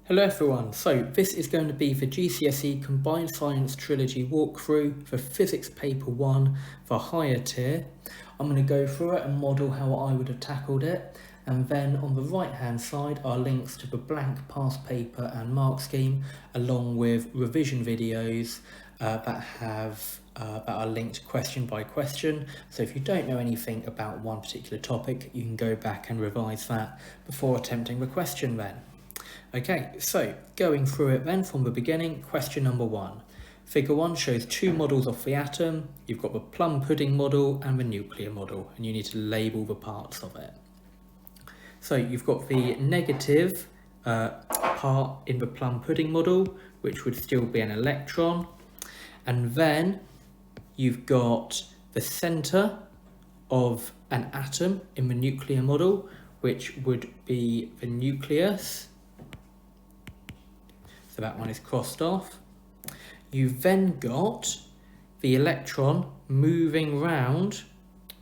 Hello everyone, so this is going to be the GCSE Combined Science Trilogy walkthrough for Physics Paper 1 for higher tier. I'm going to go through it and model how I would have tackled it, and then on the right hand side are links to the blank past paper and mark scheme along with revision videos that are linked question by question. So if you don't know anything about one particular topic, you can go back and revise that before attempting the question then. Okay, so going through it then from the beginning, question number 1. Figure 1 shows two models of the atom. You've got the plum pudding model and the nuclear model, and you need to label the parts of it. So you've got the negative part in the plum pudding model, which would still be an electron. And then you've got the centre of an atom in the nuclear model, which would be the nucleus. So that one is crossed off. You've then got the electron moving round,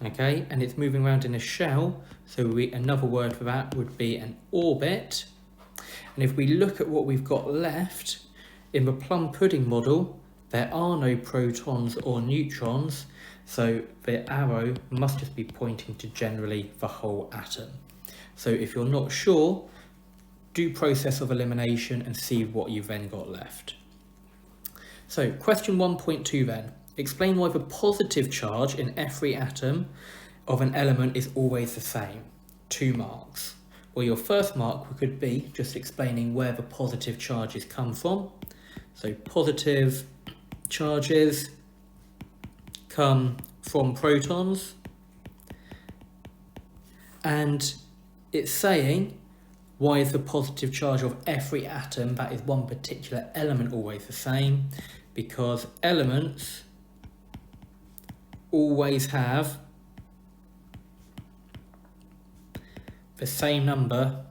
okay, and it's moving around in a shell. So another word for that would be an orbit. And if we look at what we've got left in the plum pudding model, there are no protons or neutrons, so the arrow must just be pointing to generally the whole atom. So if you're not sure, do process of elimination and see what you've then got left. So question 1.2 then. Explain why the positive charge in every atom of an element is always the same. 2 marks. Well, your first mark could be just explaining where the positive charges come from. So positive charges come from protons, and it's saying why is the positive charge of every atom, that is one particular element, always the same? Because elements always have the same number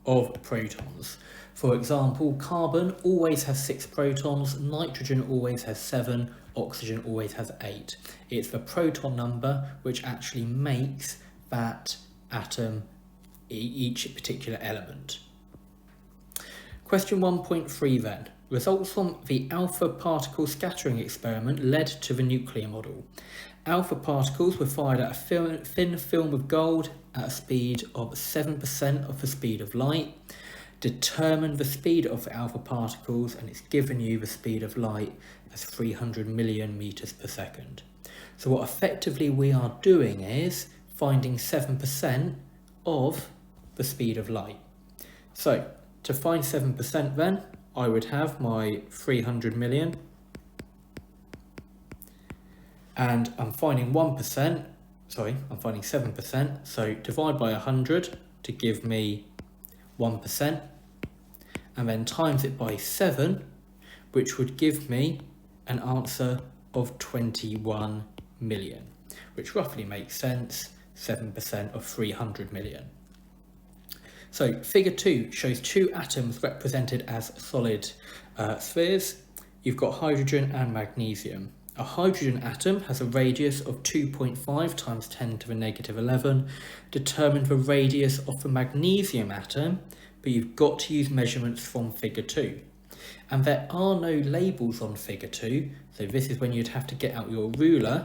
of protons. For example, carbon always has 6 protons, nitrogen always has 7, oxygen always has 8. It's the proton number which actually makes that atom each particular element. Question 1.3 then. Results from the alpha particle scattering experiment led to the nuclear model. Alpha particles were fired at a thin film of gold at a speed of 7% of the speed of light. Determine the speed of the alpha particles, and it's given you the speed of light as 300 million meters per second. So what effectively we are doing is finding 7% of the speed of light. So to find 7% then, I would have my 300 million, and I'm finding 7%, so divide by 100 to give me 1%, and then times it by 7, which would give me an answer of 21 million, which roughly makes sense, 7% of 300 million. So figure 2 shows 2 atoms represented as solid spheres. You've got hydrogen and magnesium. A hydrogen atom has a radius of 2.5 times 10 to the negative 11. Determine the radius of the magnesium atom, but you've got to use measurements from figure 2. And there are no labels on figure 2, so this is when you'd have to get out your ruler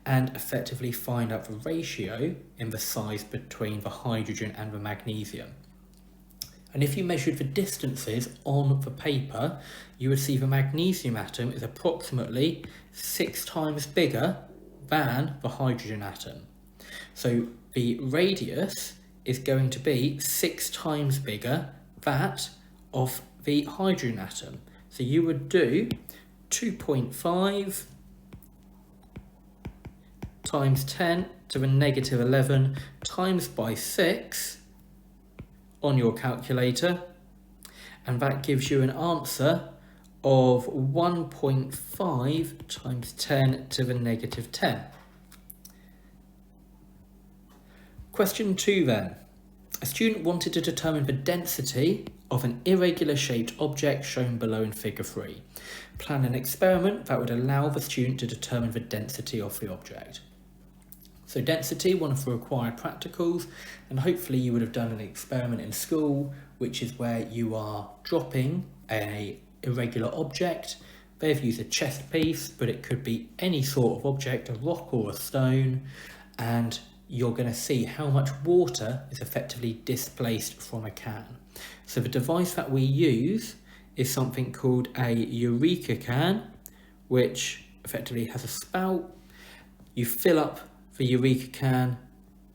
and effectively find out the ratio in the size between the hydrogen and the magnesium. And if you measured the distances on the paper, you would see the magnesium atom is approximately 6 times bigger than the hydrogen atom. So the radius is going to be 6 times bigger that of the hydrogen atom. So you would do 2.5 times 10 to the negative 11 times by 6 on your calculator, and that gives you an answer of 1.5 times 10 to the negative 10. Question 2 then. A student wanted to determine the density of an irregular shaped object shown below in figure 3. Plan an experiment that would allow the student to determine the density of the object. So density, one of the required practicals, and hopefully you would have done an experiment in school which is where you are dropping a irregular object. They've used a chest piece, but it could be any sort of object, a rock or a stone, and you're going to see how much water is effectively displaced from a can. So the device that we use is something called a Eureka can, which effectively has a spout. You fill up the Eureka can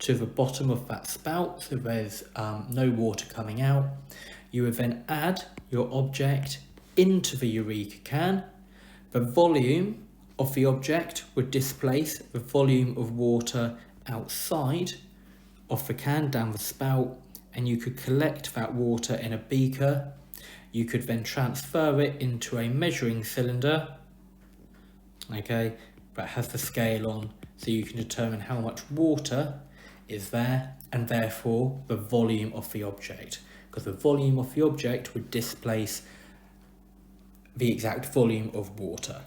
to the bottom of that spout, so there's no water coming out. You would then add your object into the Eureka can. The volume of the object would displace the volume of water outside of the can down the spout, and you could collect that water in a beaker. You could then transfer it into a measuring cylinder, okay, that has the scale on, so you can determine how much water is there and therefore the volume of the object, because the volume of the object would displace the exact volume of water.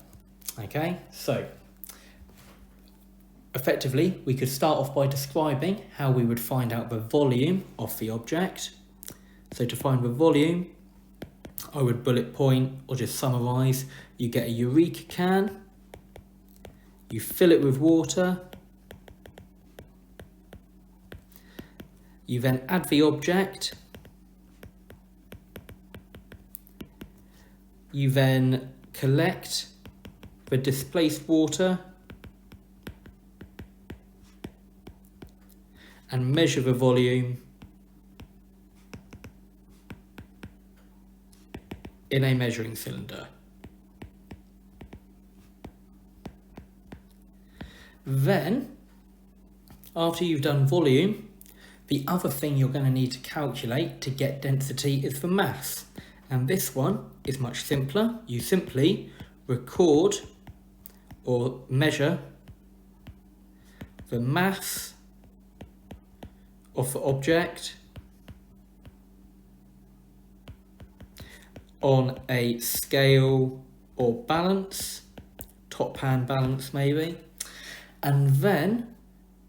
Okay, so effectively we could start off by describing how we would find out the volume of the object. So to find the volume, I would bullet point or just summarize. You get a Eureka can, you fill it with water, you then add the object, you then collect the displaced water and measure the volume in a measuring cylinder. Then, after you've done volume, the other thing you're going to need to calculate to get density is the mass. And this one is much simpler. You simply record or measure the mass of the object on a scale or balance, top hand balance maybe, and then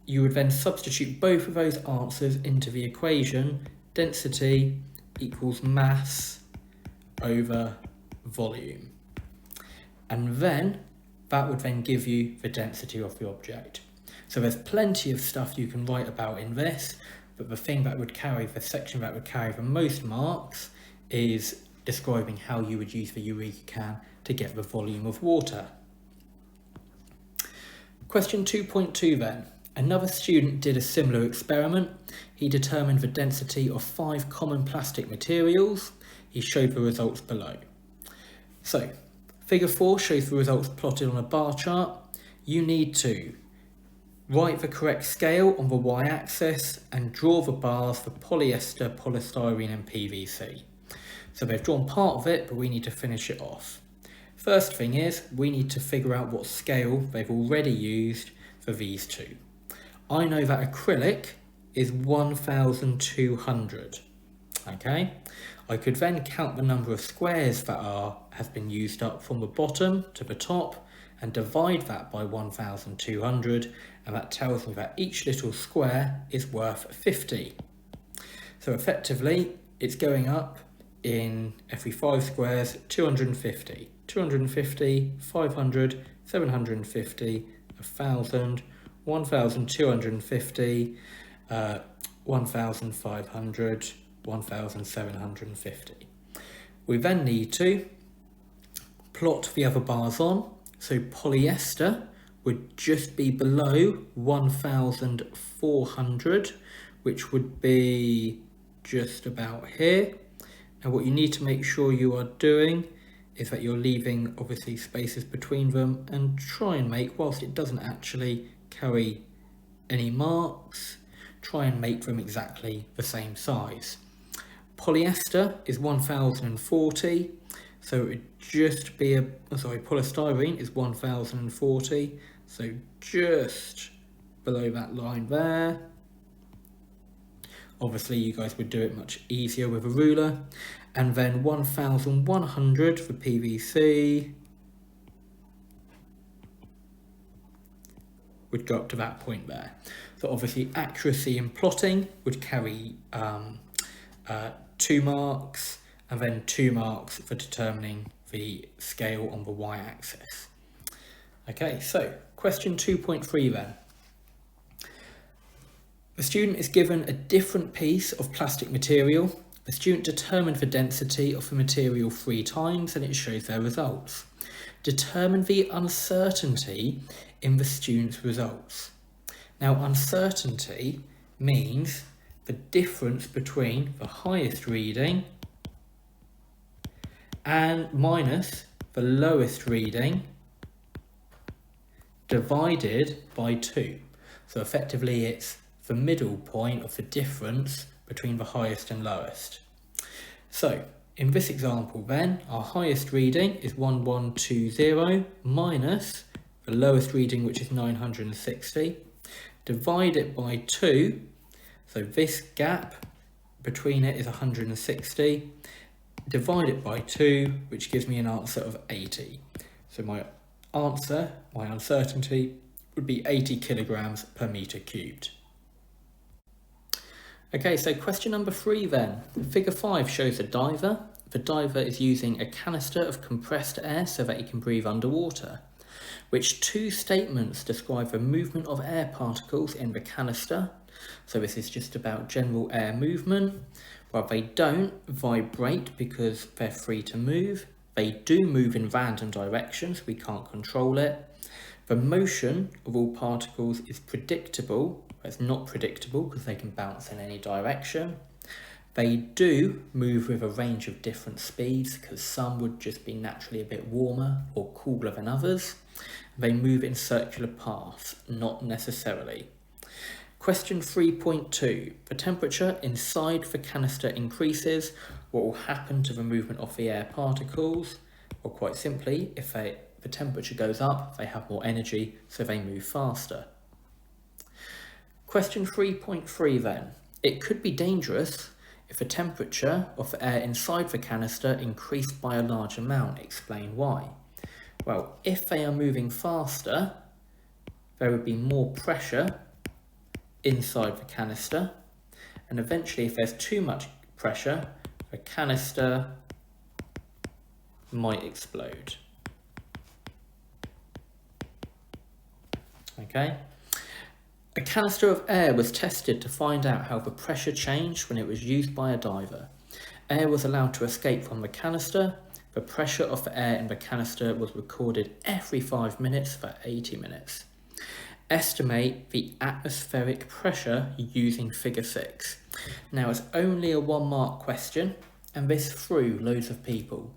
you would then substitute both of those answers into the equation. Density equals mass over volume, and then that would then give you the density of the object. So there's plenty of stuff you can write about in this, but the thing that would carry, the section that would carry the most marks is describing how you would use the Eureka can to get the volume of water. Question 2.2 then. Another student did a similar experiment. He determined the density of 5 common plastic materials. He showed the results below. So, figure 4 shows the results plotted on a bar chart. You need to write the correct scale on the y-axis and draw the bars for polyester, polystyrene and PVC. So they've drawn part of it, but we need to finish it off. First thing is, we need to figure out what scale they've already used for these two. I know that acrylic is 1200, okay? I could then count the number of squares that have been used up from the bottom to the top and divide that by 1200, and that tells me that each little square is worth 50. So effectively, it's going up in every 5 squares, 250. 250, 500, 750, 1000, 1250, 1500, 1750. We then need to plot the other bars on. So polyester would just be below 1400, which would be just about here. And what you need to make sure you are doing is that you're leaving obviously spaces between them, and try and make, whilst it doesn't actually carry any marks, try and make them exactly the same size. Polyester is 1040, so it would just be polystyrene is 1040, so just below that line there. Obviously you guys would do it much easier with a ruler. And then 1100 for PVC would go up to that point there. So obviously accuracy in plotting would carry 2 marks, and then 2 marks for determining the scale on the y-axis. Okay, so question 2.3 then. The student is given a different piece of plastic material. The student determined the density of the material 3 times and it shows their results. Determine the uncertainty in the student's results. Now, uncertainty means the difference between the highest reading and minus the lowest reading divided by 2. So effectively it's the middle point of the difference between the highest and lowest. So in this example then, our highest reading is 1120 minus the lowest reading, which is 960, divide it by 2. So this gap between it is 160, divide it by 2, which gives me an answer of 80. So my answer, my uncertainty, would be 80 kilograms per meter cubed. Okay, so question number 3 then. Figure 5 shows a diver. The diver is using a canister of compressed air so that he can breathe underwater. Which 2 statements describe the movement of air particles in the canister? So this is just about general air movement. Well, they don't vibrate because they're free to move. They do move in random directions, we can't control it. The motion of all particles is predictable. It's not predictable because they can bounce in any direction. They do move with a range of different speeds because some would just be naturally a bit warmer or cooler than others. They move in circular paths, not necessarily. Question 3.2. The temperature inside the canister increases. What will happen to the movement of the air particles? Well, quite simply, if the temperature goes up, they have more energy, so they move faster. Question 3.3 then. It could be dangerous if the temperature of the air inside the canister increased by a large amount. Explain why. Well, if they are moving faster, there would be more pressure inside the canister, and eventually if there's too much pressure, the canister might explode. Okay. A canister of air was tested to find out how the pressure changed when it was used by a diver. Air was allowed to escape from the canister. The pressure of the air in the canister was recorded every 5 minutes for 80 minutes. Estimate the atmospheric pressure using figure 6. Now it's only a 1 mark question and this threw loads of people.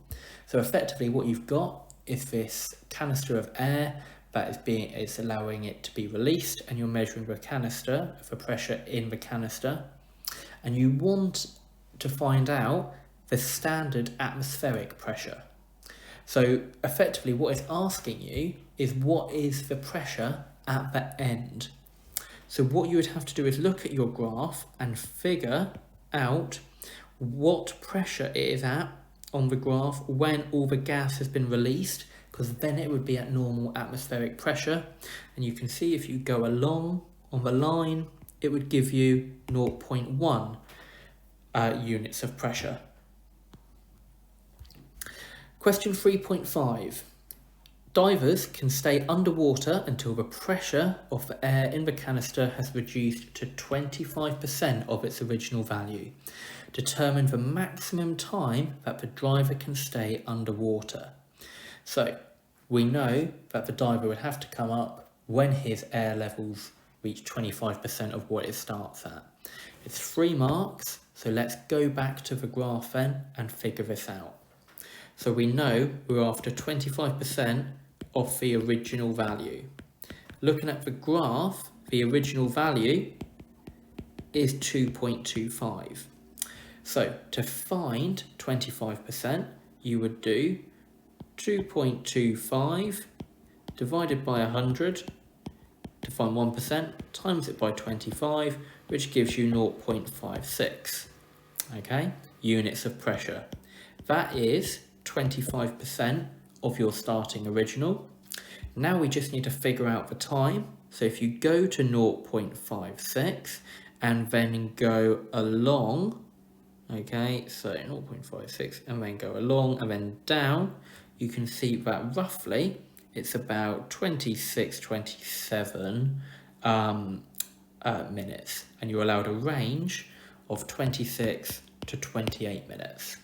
So effectively what you've got is this canister of air that is allowing it to be released, and you're measuring the canister, the pressure in the canister, and you want to find out the standard atmospheric pressure. So effectively what it's asking you is what is the pressure at the end. So what you would have to do is look at your graph and figure out what pressure it is at on the graph when all the gas has been released, because then it would be at normal atmospheric pressure. And you can see if you go along on the line, it would give you 0.1 units of pressure. Question 3.5. Divers can stay underwater until the pressure of the air in the canister has reduced to 25% of its original value. Determine the maximum time that the diver can stay underwater. So we know that the diver would have to come up when his air levels reach 25% of what it starts at. It's 3 marks, so let's go back to the graph then and figure this out. So we know we're after 25% of the original value. Looking at the graph, the original value is 2.25. So to find 25%, you would do 2.25 divided by 100 to find 1%, times it by 25, which gives you 0.56, okay, units of pressure. That is 25% of your starting original. Now we just need to figure out the time. So if you go to 0.56 and then go along Okay, so 0.56, and then go along and then down, you can see that roughly it's about 26, 27 minutes, and you're allowed a range of 26 to 28 minutes.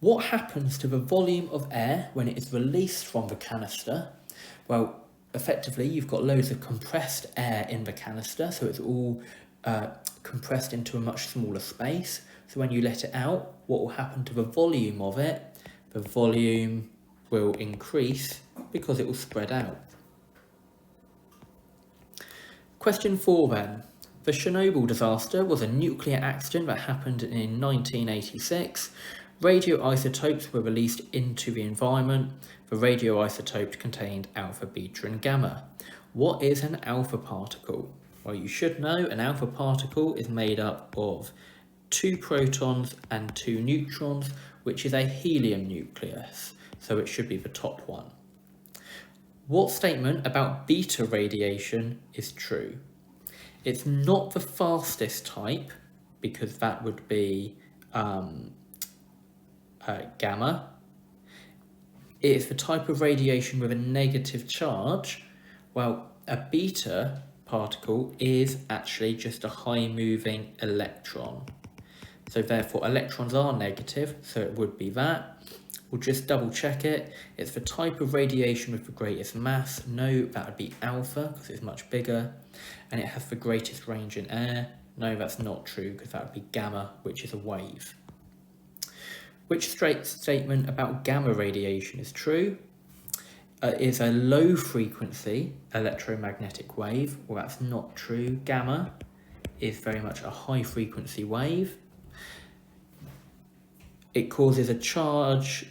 What happens to the volume of air when it is released from the canister? Well, effectively, you've got loads of compressed air in the canister, so it's all compressed into a much smaller space. So when you let it out, what will happen to the volume of it? The volume will increase because it will spread out. Question 4 then. The Chernobyl disaster was a nuclear accident that happened in 1986. Radioisotopes were released into the environment. The radioisotopes contained alpha, beta and gamma. What is an alpha particle? Well, you should know an alpha particle is made up of 2 protons and 2 neutrons, which is a helium nucleus, so it should be the top one. What statement about beta radiation is true? It's not the fastest type, because that would be gamma. It's the type of radiation with a negative charge. Well, a beta particle is actually just a high moving electron. So therefore electrons are negative, so it would be that. We'll just double check it. It's the type of radiation with the greatest mass. No, that would be alpha because it's much bigger. And it has the greatest range in air. No, that's not true because that would be gamma, which is a wave. Which statement about gamma radiation is true? Is a low frequency electromagnetic wave. Well, that's not true. Gamma is very much a high frequency wave. It causes a charge,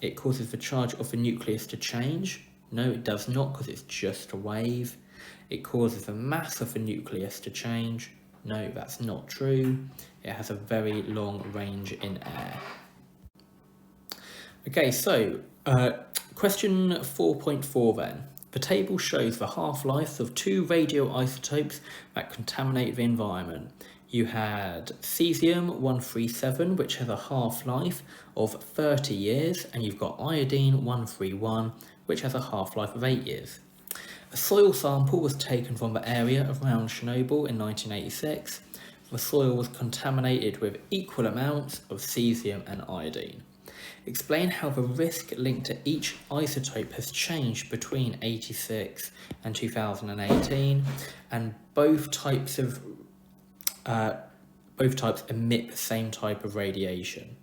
it causes the charge of the nucleus to change. No, it does not, because it's just a wave. It causes the mass of the nucleus to change. No, that's not true. It has a very long range in air. Okay, so question 4.4 then. The table shows the half-life of 2 radioisotopes that contaminate the environment. You had cesium-137, which has a half-life of 30 years, and you've got iodine-131, which has a half-life of 8 years. A soil sample was taken from the area around Chernobyl in 1986. The soil was contaminated with equal amounts of cesium and iodine. Explain how the risk linked to each isotope has changed between 86 and 2018, and both types emit the same type of radiation.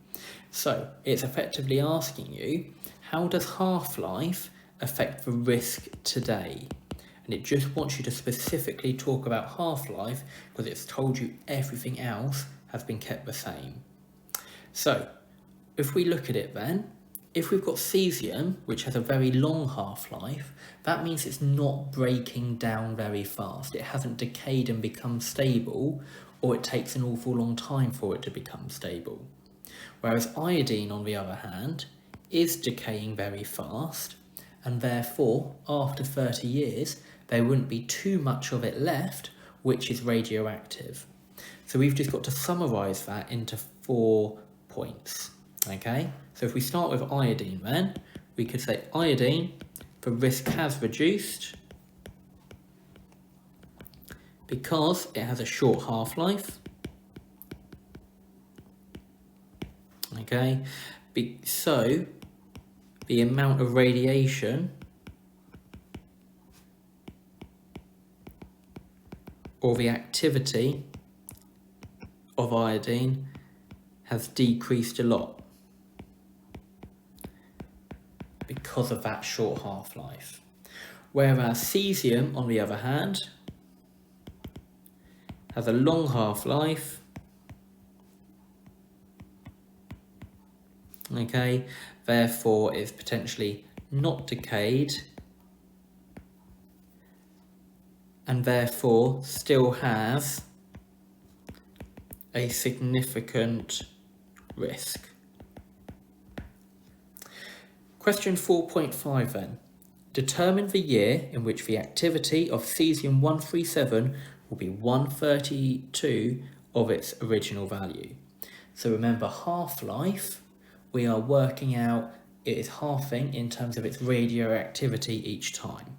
So it's effectively asking you, how does half-life affect the risk today? And it just wants you to specifically talk about half-life because it's told you everything else has been kept the same. So if we look at it then, if we've got cesium, which has a very long half-life, that means it's not breaking down very fast. It hasn't decayed and become stable, or it takes an awful long time for it to become stable. Whereas iodine, on the other hand, is decaying very fast, and therefore, after 30 years, there wouldn't be too much of it left, which is radioactive. So we've just got to summarise that into 4 points. Okay, so if we start with iodine then, we could say iodine, the risk has reduced because it has a short half-life. Okay, so the amount of radiation or the activity of iodine has decreased a lot because of that short half-life. Whereas cesium, on the other hand, has a long half-life, okay, therefore is potentially not decayed, and therefore still has a significant risk. Question 4.5 then. Determine the year in which the activity of cesium-137 will be 132 of its original value. So remember, half-life, we are working out it is halving in terms of its radioactivity each time.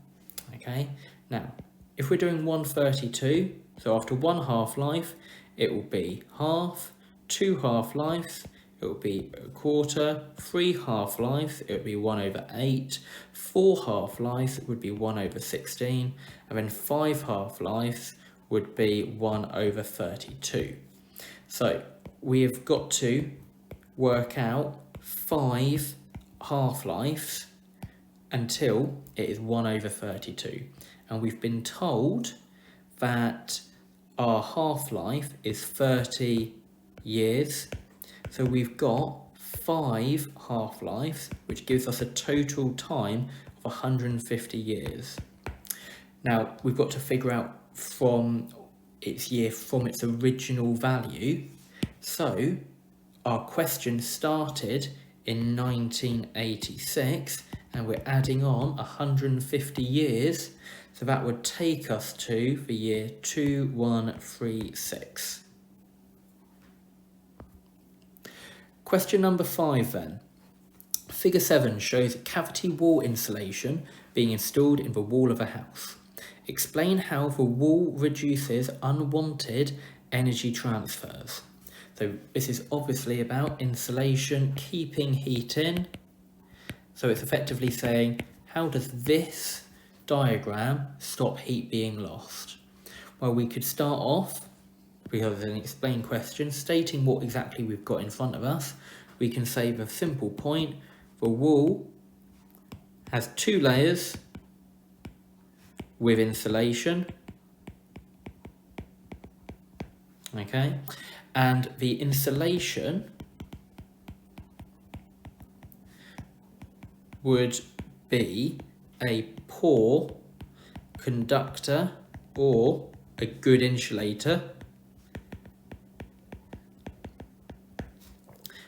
Okay, now if we're doing 132, so after one half-life, it will be half, 2 half-lives, it will be a quarter, 3 half-lives, it would be 1/8, 4 half-lives would be 1/16, and then 5 half-lives would be 1/32. So we have got to work out 5 half-lives until it is 1/32. And we've been told that our half-life is 30 years. So we've got 5 half-lives, which gives us a total time of 150 years. Now, we've got to figure out from its year, from its original value. So our question started in 1986, and we're adding on 150 years. So that would take us to the year 2136. Question number 5 then. Figure 7 shows cavity wall insulation being installed in the wall of a house. Explain how the wall reduces unwanted energy transfers. So this is obviously about insulation, keeping heat in. So it's effectively saying, how does this diagram stop heat being lost? Well, we could start off, because it's an explain question, stating what exactly we've got in front of us. We can say the simple point, the wall has 2 layers with insulation, okay, and the insulation would be a poor conductor or a good insulator.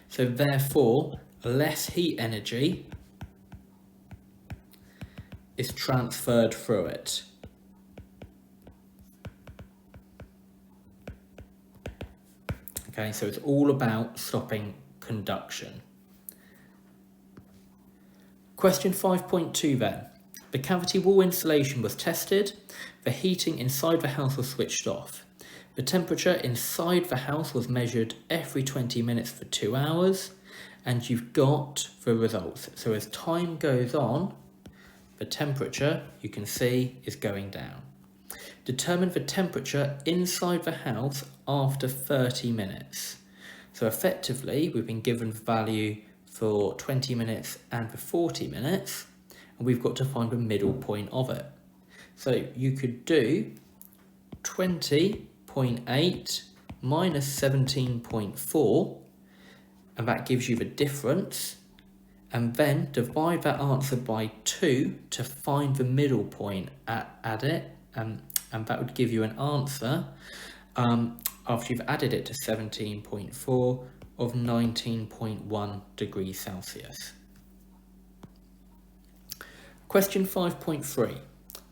So therefore, less heat energy is transferred through it. Okay, so it's all about stopping conduction. Question 5.2 then. The cavity wall insulation was tested. The heating inside the house was switched off. The temperature inside the house was measured every 20 minutes for 2 hours, and you've got the results. So as time goes on, the temperature, you can see, is going down. Determine the temperature inside the house after 30 minutes. So effectively, we've been given the value for 20 minutes and for 40 minutes, and we've got to find the middle point of it. So you could do 20.8 minus 17.4, and that gives you the difference, and then divide that answer by 2 to find the middle point at it, and that would give you an answer after you've added it to 17.4 of 19.1 degrees Celsius. Question 5.3.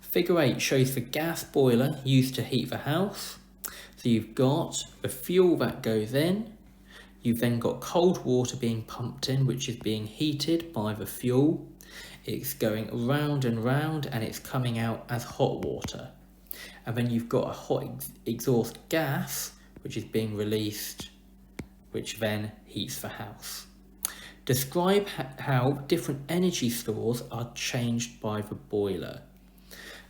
Figure 8 shows the gas boiler used to heat the house. So you've got the fuel that goes in, you've then got cold water being pumped in, which is being heated by the fuel. It's going round and round, and it's coming out as hot water. And then you've got a hot exhaust gas, which is being released, which then heats the house. Describe how different energy stores are changed by the boiler.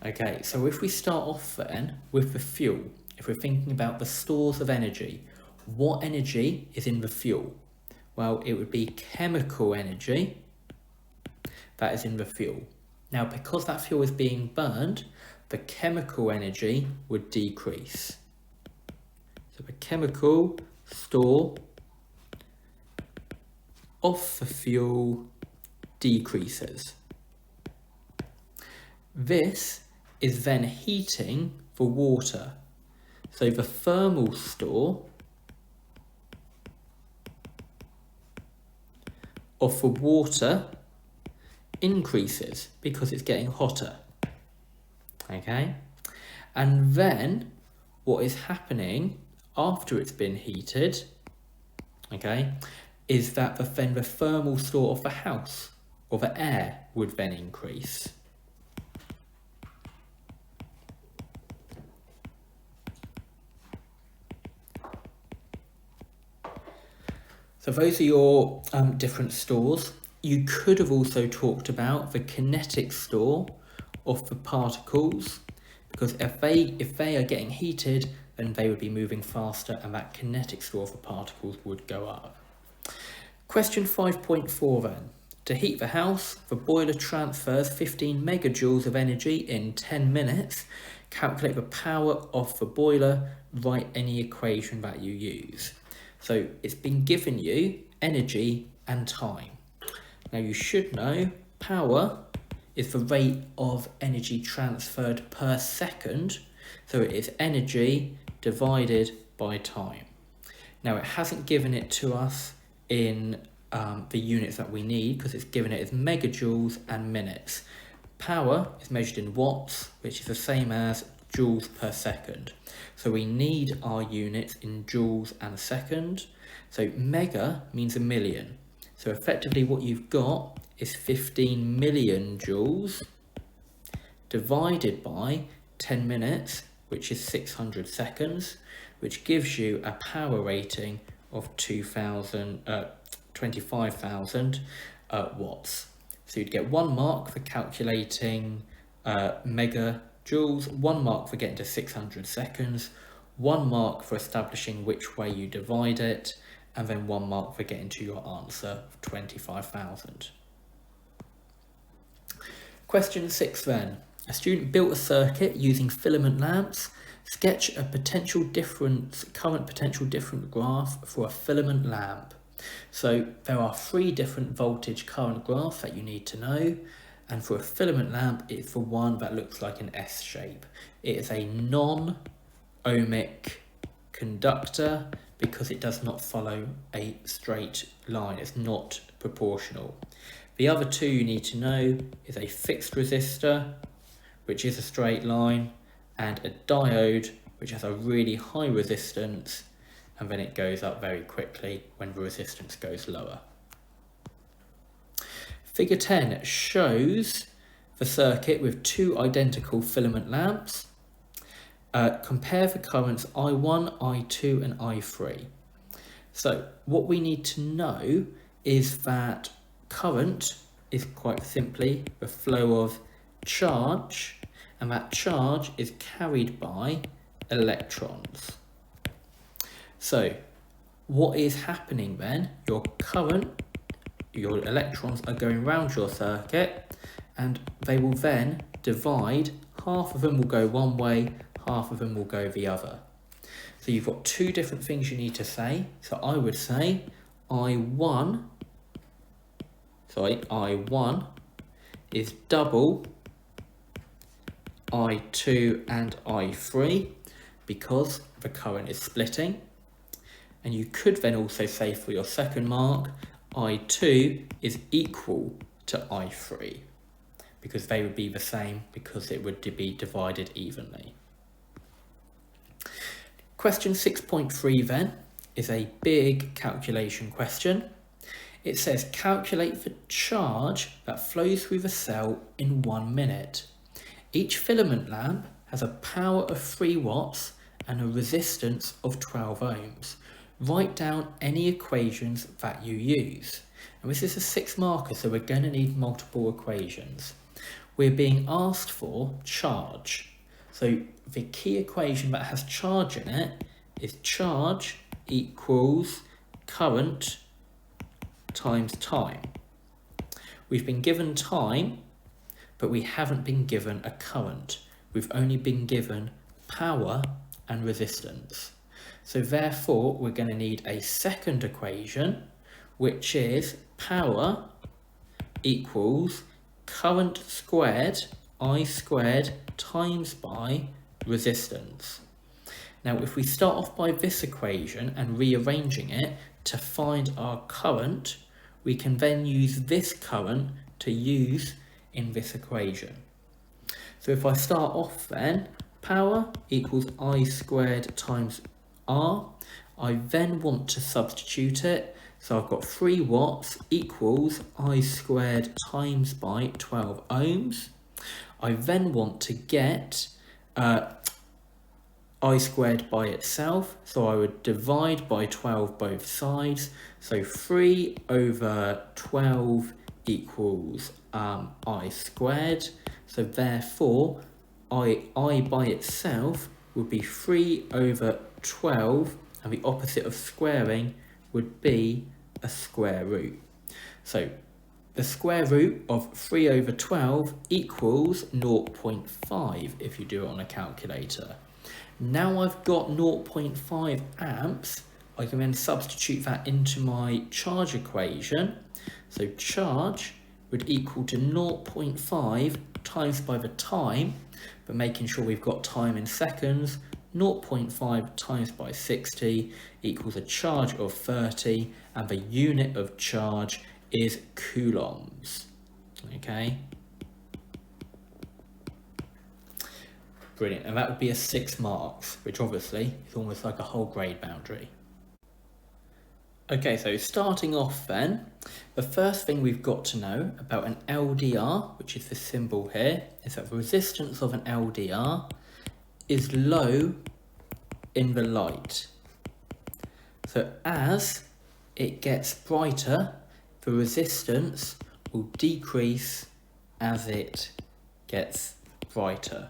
Okay, so if we start off then with the fuel, if we're thinking about the stores of energy, what energy is in the fuel? Well, it would be chemical energy that is in the fuel. Now, because that fuel is being burned, the chemical energy would decrease. So the chemical store of the fuel decreases. This is then heating the water. So the thermal store of the water increases because it's getting hotter. Okay? And then what is happening after it's been heated, okay, is that then the thermal store of the house or the air would then increase. So those are your different stores. You could have also talked about the kinetic store of the particles, because if they are getting heated, then they would be moving faster and that kinetic store of the particles would go up. Question 5.4 then. To heat the house, the boiler transfers 15 megajoules of energy in 10 minutes. Calculate the power of the boiler, write any equation that you use. So it's been given you energy and time. Now you should know power is the rate of energy transferred per second. So it is energy divided by time. Now it hasn't given it to us in the units that we need, because it's given it as megajoules and minutes. Power is measured in watts, which is the same as joules per second. So we need our units in joules and a second. So mega means a million. So effectively what you've got is 15 million joules divided by 10 minutes, which is 600 seconds, which gives you a power rating of 25,000 watts. So you'd get 1 mark for calculating megajoules, 1 mark for getting to 600 seconds, 1 mark for establishing which way you divide it, and then 1 mark for getting to your answer of 25,000. Question 6 then. A student built a circuit using filament lamps. Sketch a current potential difference graph for a filament lamp. So there are 3 different voltage current graphs that you need to know, and for a filament lamp it's the one that looks like an S shape. It is a non-ohmic conductor because it does not follow a straight line, it's not proportional. The other 2 you need to know is a fixed resistor, which is a straight line, and a diode, which has a really high resistance, and then it goes up very quickly when the resistance goes lower. Figure 10 shows the circuit with 2 identical filament lamps. Compare the currents I1, I2 and I3. So what we need to know is that current is quite simply the flow of charge, and that charge is carried by electrons. So what is happening then? Your electrons are going around your circuit, and they will then divide. Half of them will go one way, half of them will go the other. So you've got 2 different things you need to say. So I would say I1 is double I2 and I3 because the current is splitting. And you could then also say for your second mark, I2 is equal to I3 because they would be the same, because it would be divided evenly. Question 6.3 then is a big calculation question. It says calculate the charge that flows through the cell in 1 minute. Each filament lamp has a power of 3 watts and a resistance of 12 ohms. Write down any equations that you use. And this is a 6 marker, so we're going to need multiple equations. We're being asked for charge. So the key equation that has charge in it is charge equals current times time. We've been given time, but we haven't been given a current. We've only been given power and resistance. So therefore, we're going to need a second equation, which is power equals current squared, I squared, times by resistance. Now, if we start off by this equation and rearranging it to find our current, we can then use this current to use in this equation. So if I start off then, power equals I squared times R. I then want to substitute it. So I've got 3 watts equals I squared times by 12 ohms. I then want to get I squared by itself, so I would divide by 12 both sides. So 3 over 12 equals I squared. So therefore, I by itself would be 3 over 12, and the opposite of squaring would be a square root. So the square root of 3 over 12 equals 0.5 if you do it on a calculator. Now I've got 0.5 amps, I can then substitute that into my charge equation. So charge would equal to 0.5 times by the time, but making sure we've got time in seconds, 0.5 times by 60 equals a charge of 30, and the unit of charge is coulombs. Okay. Brilliant, and that would be a 6 marks, which obviously is almost like a whole grade boundary. Okay, so starting off then, the first thing we've got to know about an LDR, which is the symbol here, is that the resistance of an LDR is low in the light. So as it gets brighter, the resistance will decrease as it gets brighter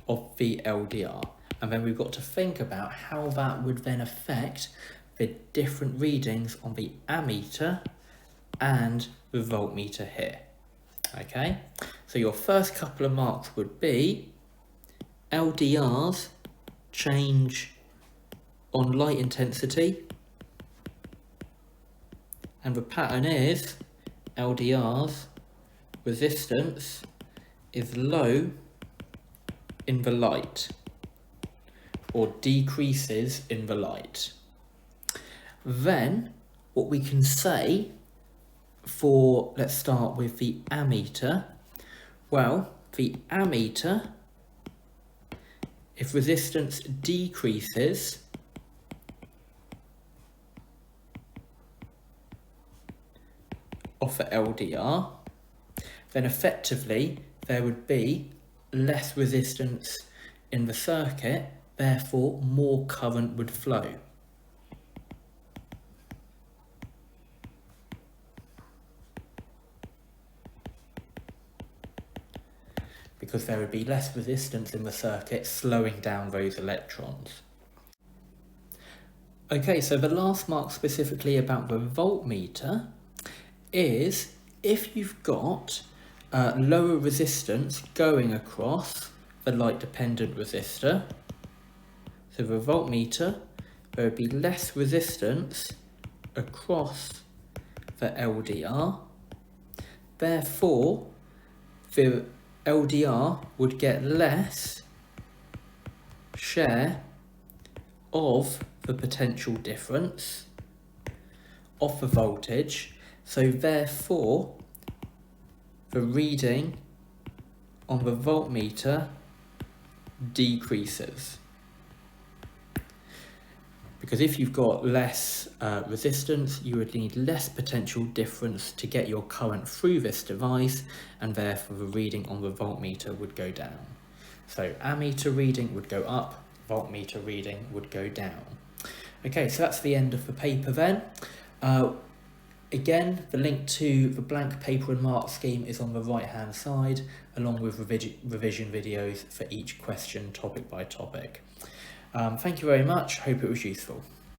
of the LDR. And then we've got to think about how that would then affect the different readings on the ammeter and the voltmeter here. Okay, so your first couple of marks would be LDRs change on light intensity, and the pattern is LDRs resistance is low in the light, or decreases in the light. Then what we can say for, let's start with the ammeter. Well, the ammeter, if resistance decreases, of the LDR, then effectively there would be less resistance in the circuit, therefore more current would flow. Because there would be less resistance in the circuit, slowing down those electrons. Okay, so the last mark specifically about the voltmeter is if you've got lower resistance going across the light dependent resistor, so the voltmeter, there would be less resistance across the LDR, therefore the LDR would get less share of the potential difference of the voltage, so therefore the reading on the voltmeter decreases. Because if you've got less resistance, you would need less potential difference to get your current through this device, and therefore the reading on the voltmeter would go down. So ammeter reading would go up, voltmeter reading would go down. Okay, so that's the end of the paper then. Again, the link to the blank paper and mark scheme is on the right hand side, along with revision videos for each question, topic by topic. Thank you very much, hope it was useful.